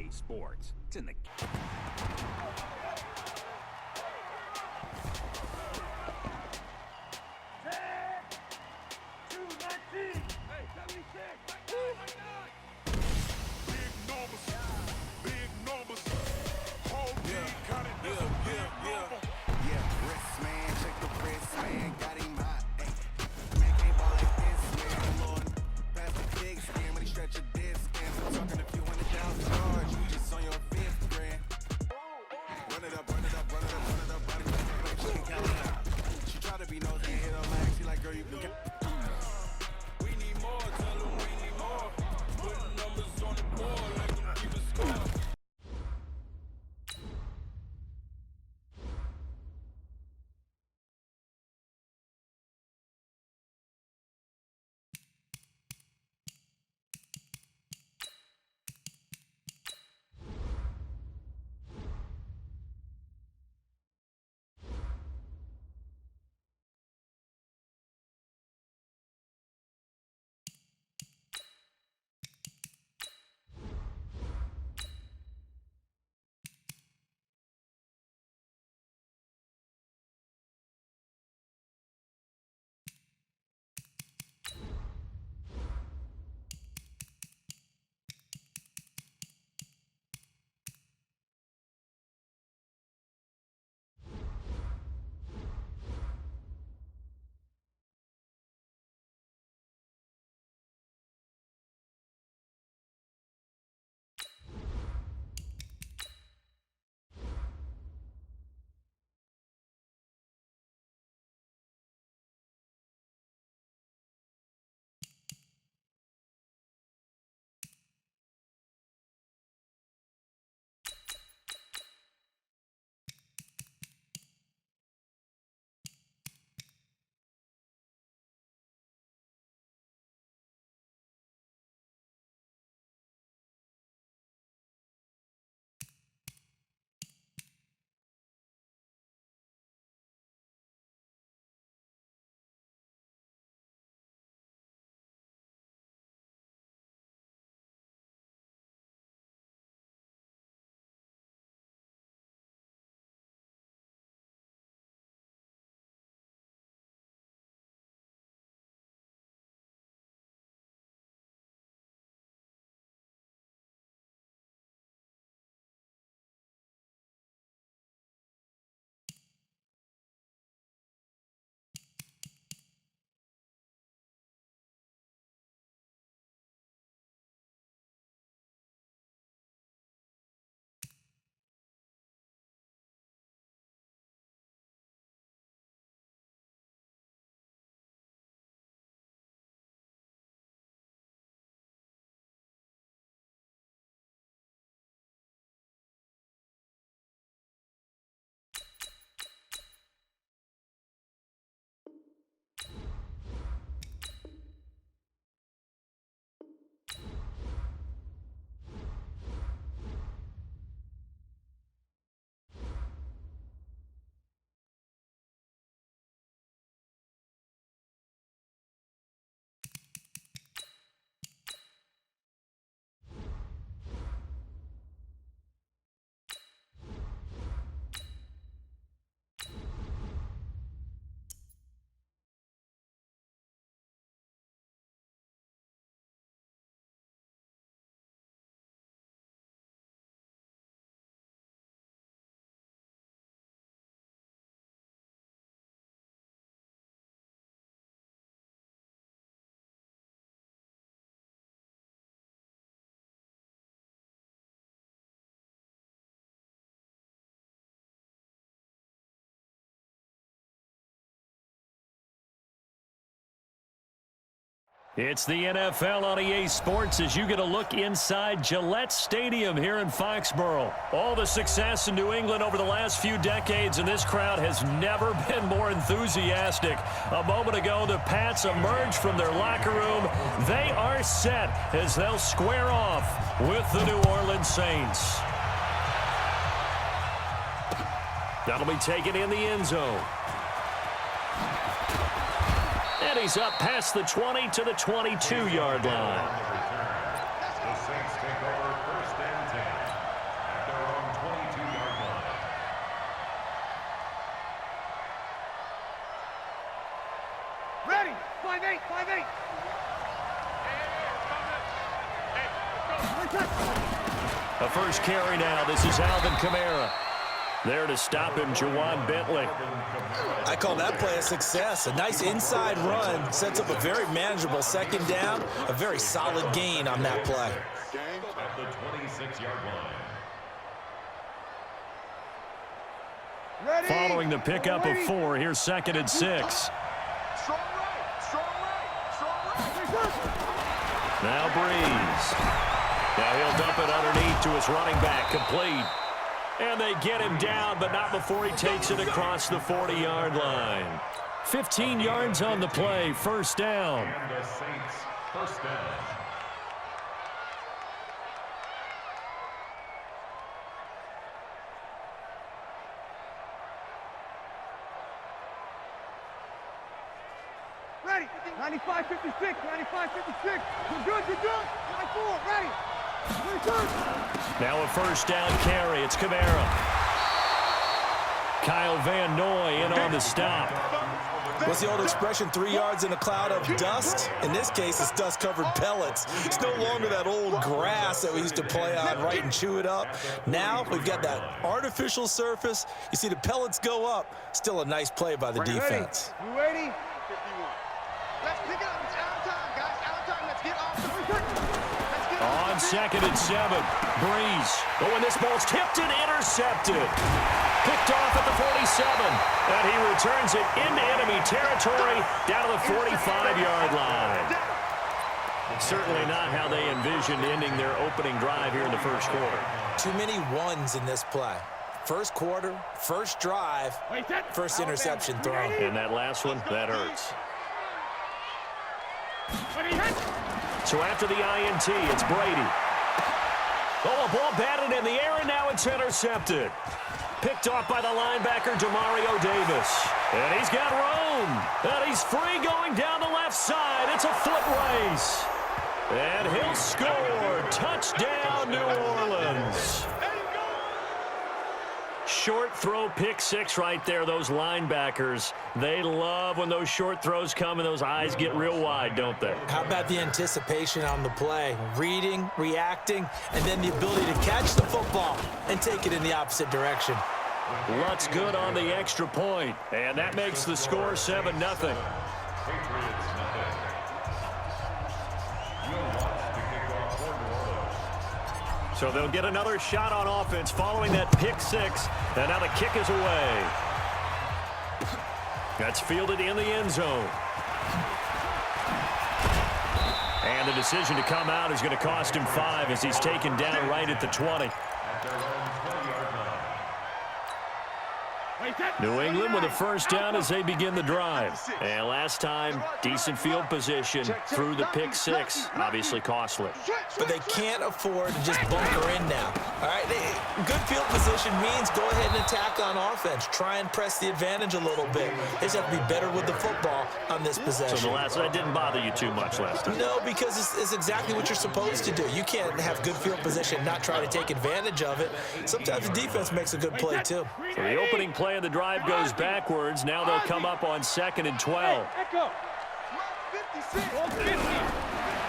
EA Sports. It's in the... 219. Hey, 76. Big numbers. Whole team counted. That's a big number. Yeah, wrist man, check the wrist man, got him hot. Ay, man can't ball like this, man. Lord, pass the big skin when he stretch a disc. And I'm talking if you want it down charge, you just on your fifth grand. Run it up, run it up, run it up, run it up, run it up. She can count it out. She try to be nosy and hit her leg. She like, girl, you can get. We need more. Tell them we need more. Putting numbers on the board like them keep a score. It's the NFL on EA Sports as you get a look inside Gillette Stadium here in Foxborough. All the success in New England over the last few decades, and this crowd has never been more enthusiastic. A moment ago, the Pats emerged from their locker room. They are set as they'll square off with the New Orleans Saints. That'll be taken in the end zone. And he's up past the 20 to the 22-yard line. The Saints take over 1st and 10. Ready. 5-8, 5-8. A first carry now. This is Alvin Kamara. There to stop him, Juwan Bentley. I call that play a success. A nice inside run sets up a very manageable second down. A very solid gain on that play. At the 26-yard line. Ready. Following the pickup of 4, here's 2nd and 6. Strong right, strong right, strong right. Now Breeze. Now he'll dump it underneath to his running back, complete. And they get him down, but not before he takes it across the 40-yard line. 15 yards on the play, first down. And the Saints first down. Ready. 95, 56, 95, 56. You're good, you're good. 94, ready. 22. Now a first down carry. It's Kamara. Kyle Van Noy in on the stop. What's the old expression, 3 yards in a cloud of dust? In this case, it's dust-covered pellets. It's no longer that old grass that we used to play on, right, and chew it up. Now we've got that artificial surface. You see the pellets go up. Still a nice play by the defense. You ready? 51. Let's pick it up. It's out of time, guys. Out of time. Let's get off the On 2nd and 7, Breeze. Oh, and this ball's tipped and intercepted. Picked off at the 47, and he returns it into enemy territory down to the 45-yard line. Certainly not how they envisioned ending their opening drive here in the first quarter. Too many ones in this play. First quarter, first drive, first interception throw. And that last one, that hurts. So after the INT, it's Brady. Oh, a ball batted in the air, and now it's intercepted. Picked off by the linebacker, Demario Davis. And he's got room. And he's free going down the left side. It's a foot race. And he'll score. Touchdown, New Orleans. Short throw, pick 6 right there. Those linebackers, they love when those short throws come and those eyes get real wide, don't they? How about the anticipation on the play? Reading, reacting, and then the ability to catch the football and take it in the opposite direction. Lutz good on the extra point, and that makes the score 7-0. Patriots nothing. Will Lutz to kick off for New Orleans. So they'll get another shot on offense following that pick 6, and now the kick is away. That's fielded in the end zone. And the decision to come out is going to cost him 5 as he's taken down right at the 20. At their own 20-yard line. New England with a first down as they begin the drive. And last time, decent field position through the pick 6. Obviously costly. But they can't afford to just bunker in now. All right, good field position means go ahead and attack on offense. Try and press the advantage a little bit. They just have to be better with the football on this possession. So that didn't bother you too much last time? No, because it's exactly what you're supposed to do. You can't have good field position, not try to take advantage of it. Sometimes the defense makes a good play, too. So the opening play of the drive goes backwards. Now they'll come up on 2nd and 12.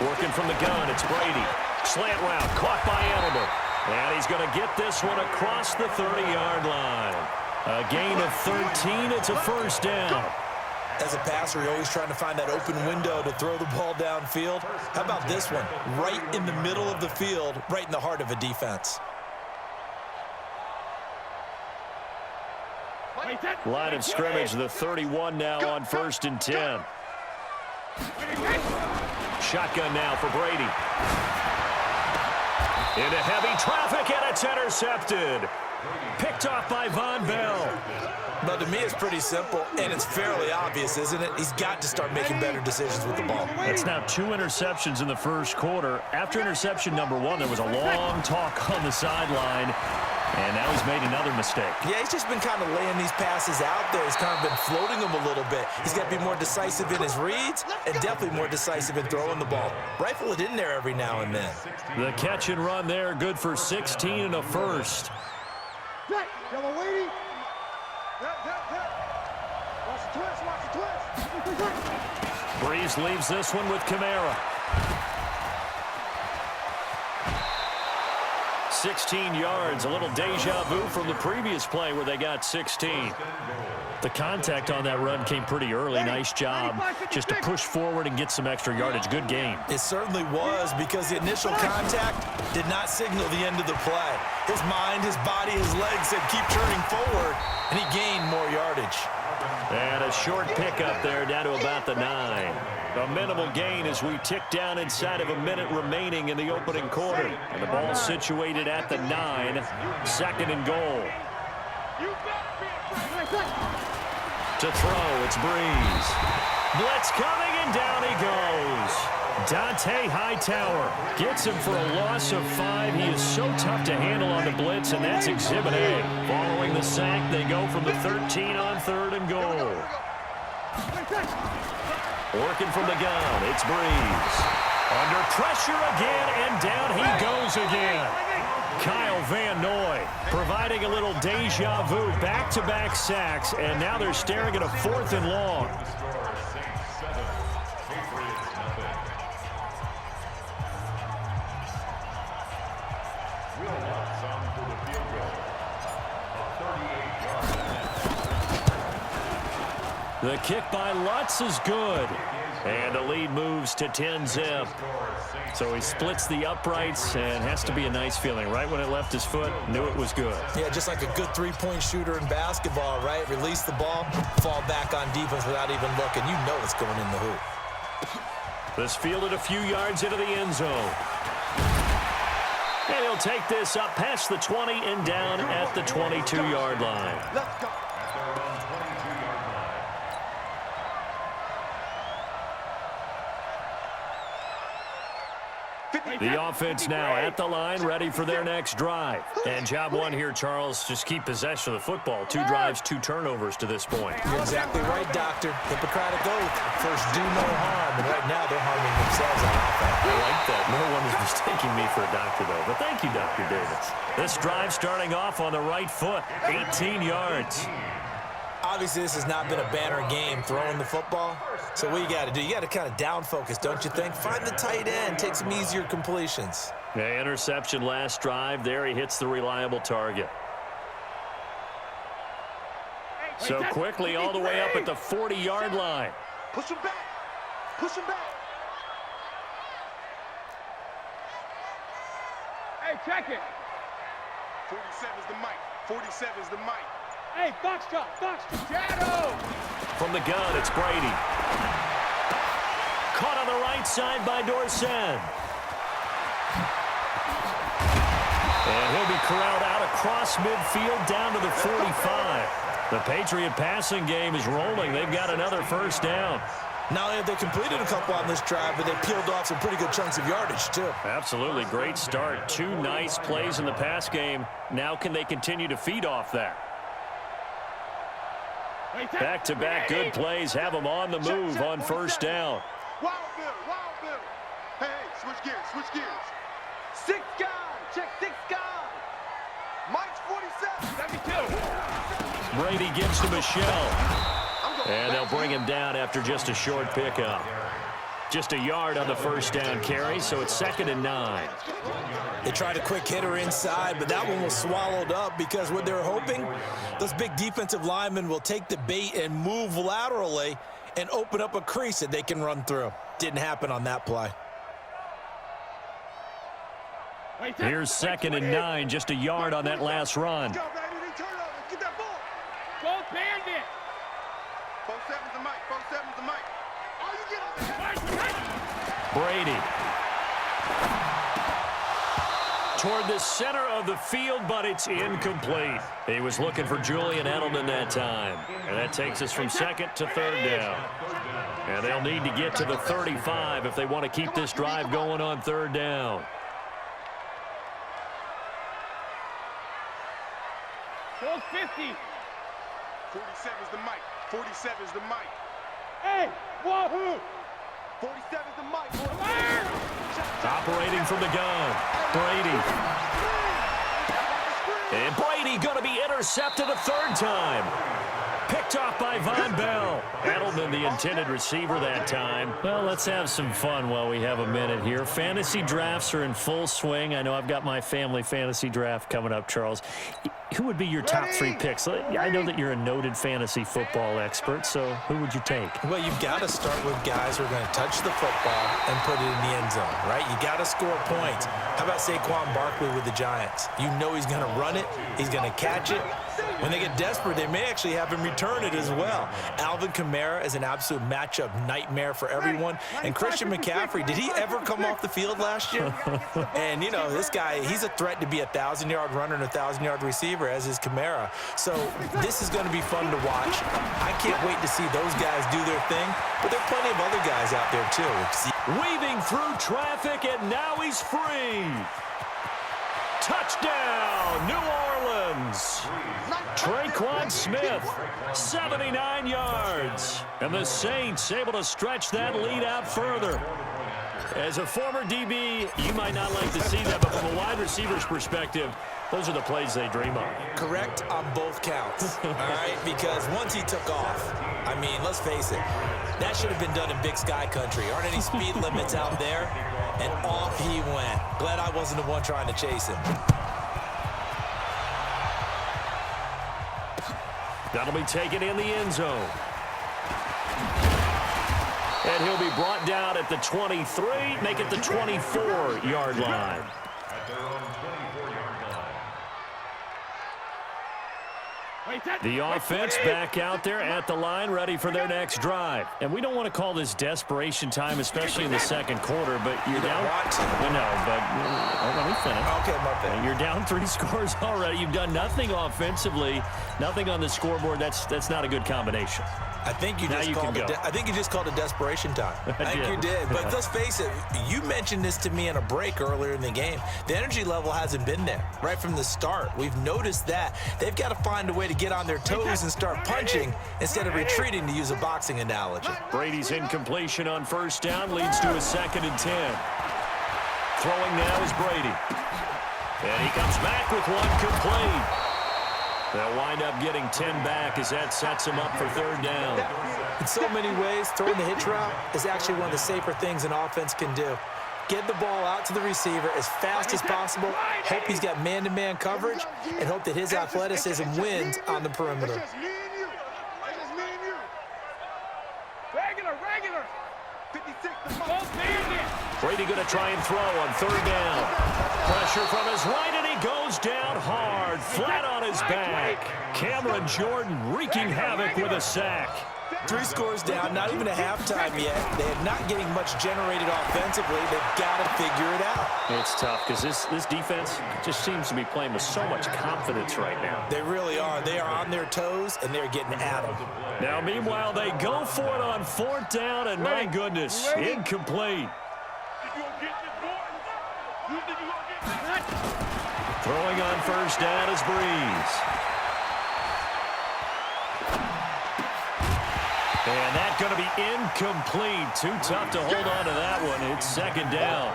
Working from the gun, it's Brady. Slant route, caught by Edelman. And he's going to get this one across the 30-yard line. A gain of 13, it's a first down. As a passer, you're always trying to find that open window to throw the ball downfield. How about this one? Right in the middle of the field, right in the heart of a defense. Line of scrimmage, the 31 now on 1st and 10. Shotgun now for Brady. Into heavy traffic, and it's intercepted. Picked off by Von Bell. But to me, it's pretty simple, and it's fairly obvious, isn't it? He's got to start making better decisions with the ball. That's now 2 interceptions in the first quarter. After interception number 1, there was a long talk on the sideline. And now he's made another mistake. Yeah, he's just been kind of laying these passes out there. He's kind of been floating them a little bit. He's got to be more decisive in his reads and definitely more decisive in throwing the ball. Rifle it in there every now and then. The catch and run there, good for 16 and a first. Yellow waiting. Watch the twist, watch the twist. Breeze leaves this one with Kamara. 16 yards, a little deja vu from the previous play where they got 16. The contact on that run came pretty early. Nice job just to push forward and get some extra yardage. Good game. It certainly was, because the initial contact did not signal the end of the play. His mind, his body, his legs said keep turning forward, and he gained more yardage. And a short pickup there down to about the 9. A minimal gain as we tick down inside of a minute remaining in the opening quarter. And the ball situated at the 9. Second and goal. To throw, it's Breeze. Blitz coming, and down he goes. Dante Hightower gets him for a loss of 5. He is so tough to handle on the blitz, and that's Exhibit A. Following the sack, they go from the 13 on 3rd and goal. Working from the gun, it's Breeze. Under pressure again, and down he goes again. Kyle Van Noy providing a little deja vu, back-to-back sacks, and now they're staring at a 4th and long. The kick by Lutz is good. And the lead moves to 10-zip. So he splits the uprights, and has to be a nice feeling. Right when it left his foot, knew it was good. Yeah, just like a good three-point shooter in basketball, right? Release the ball, fall back on defense without even looking. You know it's going in the hoop. This fielded a few yards into the end zone. And he'll take this up past the 20 and down at the 22-yard line. Let's go. The offense now at the line, ready for their next drive. And job one here, Charles, just keep possession of the football. 2 drives, 2 turnovers to this point. You're exactly right, Doctor. Hippocratic oath. First, do no harm. And right now, they're harming themselves on offense. I like that. No one is mistaking me for a doctor, though. But thank you, Dr. Davis. This drive starting off on the right foot. 18 yards. Obviously, this has not been a banner game throwing the football. So what you got to do, you got to kind of down focus, don't you think? Find the tight end, take some easier completions. Yeah, interception last drive. There he hits the reliable target. So quickly all the way up at the 40-yard line. Push him back. Push him back. Hey, check it. 47's the mic. 47's the mic. Hey, box drop, shadow. From the gun, it's Brady. Caught on the right side by Dorsen. And he'll be corralled out across midfield down to the 45. The Patriot passing game is rolling. They've got another first down. Not only have they completed a couple on this drive, but they peeled off some pretty good chunks of yardage, too. Absolutely. Great start. 2 nice plays in the pass game. Now can they continue to feed off that? Back-to-back good plays have them on the move on first down. Wild Bill. Hey, switch gears. 6 guys. Check 6 guys. Mike's 47. 72. Brady gives to Michelle. And they'll bring him down after just a short pickup. Just a yard on the first down carry, so it's 2nd and 9. They tried a quick hitter inside, but that one was swallowed up because what they're hoping, those big defensive linemen will take the bait and move laterally and open up a crease that they can run through. Didn't happen on that play. Here's 2nd and 9, just a yard on that last run. Go, baby. They turn over. Get that ball. Go bandit. 47's the mic. 47's the mic. Oh, you get on the Brady. Toward the center of the field, but it's incomplete. He was looking for Julian Edelman that time. And that takes us from 2nd to 3rd down. And they'll need to get to the 35 if they want to keep this drive going on 3rd down. 50. 47's the mic. 47's the mic. Hey, wahoo. 47's the mic. Operating from the gun, Brady. And Brady going to be intercepted a 3rd time. Picked off by Von Bell. Edelman, the intended receiver that time. Well, let's have some fun while we have a minute here. Fantasy drafts are in full swing. I know I've got my family fantasy draft coming up, Charles. Who would be your top 3 picks? I know that you're a noted fantasy football expert, so who would you take? Well, you've got to start with guys who are going to touch the football and put it in the end zone, right? You got to score points. How about Saquon Barkley with the Giants? You know he's going to run it. He's going to catch it. When they get desperate, they may actually have him return it as well. Alvin Kamara is an absolute matchup nightmare for everyone. And Christian McCaffrey, did he ever come off the field last year? And, you know, this guy, he's a threat to be a 1,000-yard runner and a 1,000-yard receiver, as is Kamara. So this is going to be fun to watch. I can't wait to see those guys do their thing. But there are plenty of other guys out there, too. Weaving through traffic, and now he's free. Touchdown, New Orleans. Traquan Smith, 79 yards. And the Saints able to stretch that lead out further. As a former DB, you might not like to see that, but from a wide receiver's perspective, those are the plays they dream of. Correct on both counts, all right? Because once he took off, I mean, let's face it, that should have been done in Big Sky Country. Aren't any speed limits out there? And off he went. Glad I wasn't the one trying to chase him. That'll be taken in the end zone. And he'll be brought down at the 23, make it the 24-yard line. At their own 24-yard line. The offense back out there at the line, ready for their next drive. And we don't want to call this desperation time, especially in the second quarter, but you're down. No, but let me finish. Okay, my bad. You're down 3 scores already. You've done nothing offensively, nothing on the scoreboard. That's not a good combination. I think you just called it desperation time. I think you did. But let's face it, you mentioned this to me in a break earlier in the game. The energy level hasn't been there right from the start. We've noticed that. They've got to find a way to get on their toes and start punching instead of retreating, to use a boxing analogy. Brady's incompletion on first down leads to a 2nd and 10. Throwing now is Brady. And he comes back with one complete. They'll wind up getting 10 back as that sets him up for 3rd down. In so many ways, throwing the hitch route is actually one of the safer things an offense can do. Get the ball out to the receiver as fast as possible, hope he's got man-to-man coverage, and hope that his athleticism wins on the perimeter. It's just me and you. It's just me and you. Regular. 56 to 5. Brady going to try and throw on 3rd down. Pressure from his right, and he goes down hard, flat on his back. Cameron Jordan wreaking havoc with a sack. 3 scores down, not even a halftime yet. They're not getting much generated offensively. They've got to figure it out. It's tough because this defense just seems to be playing with so much confidence right now. They really are. They are on their toes, and they're getting at them. Now, meanwhile, they go for it on 4th down, and my goodness, incomplete. Throwing on 1st down is Breeze. And that's going to be incomplete. Too tough to hold on to that one. It's 2nd down.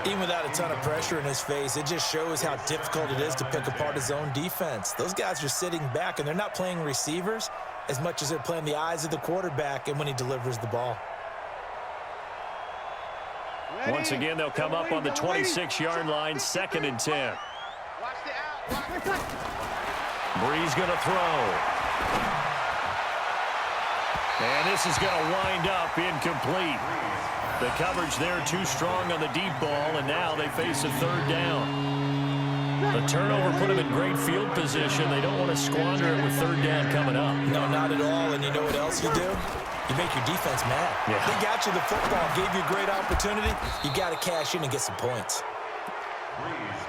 Even without a ton of pressure in his face, it just shows how difficult it is to pick apart his own defense. Those guys are sitting back, and they're not playing receivers as much as they're playing the eyes of the quarterback and when he delivers the ball. Once again, they'll come up on the 26-yard line, 2nd and 10. Watch the out. Breeze going to throw. And this is going to wind up incomplete. The coverage there too strong on the deep ball, and now they face a 3rd down. The turnover put them in great field position. They don't want to squander it with 3rd down coming up. No, not at all. And you know what else you do? You make your defense mad. Yeah. They got you the football, gave you a great opportunity. You got to cash in and get some points.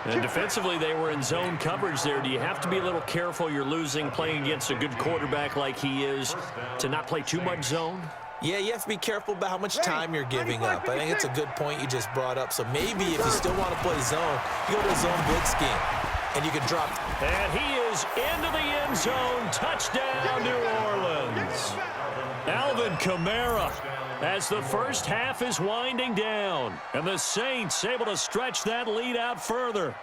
And defensively, they were in zone coverage there. Do you have to be a little careful? You're losing, playing against a good quarterback like he is, to not play too much zone? Yeah, you have to be careful about how much time you're giving up. I think it's a good point you just brought up. So maybe if you still want to play zone, you go to a zone blitz scheme, and you can drop. And he is into the end zone. Touchdown, New Orleans. Alvin Kamara, as the first half is winding down, and the Saints able to stretch that lead out further.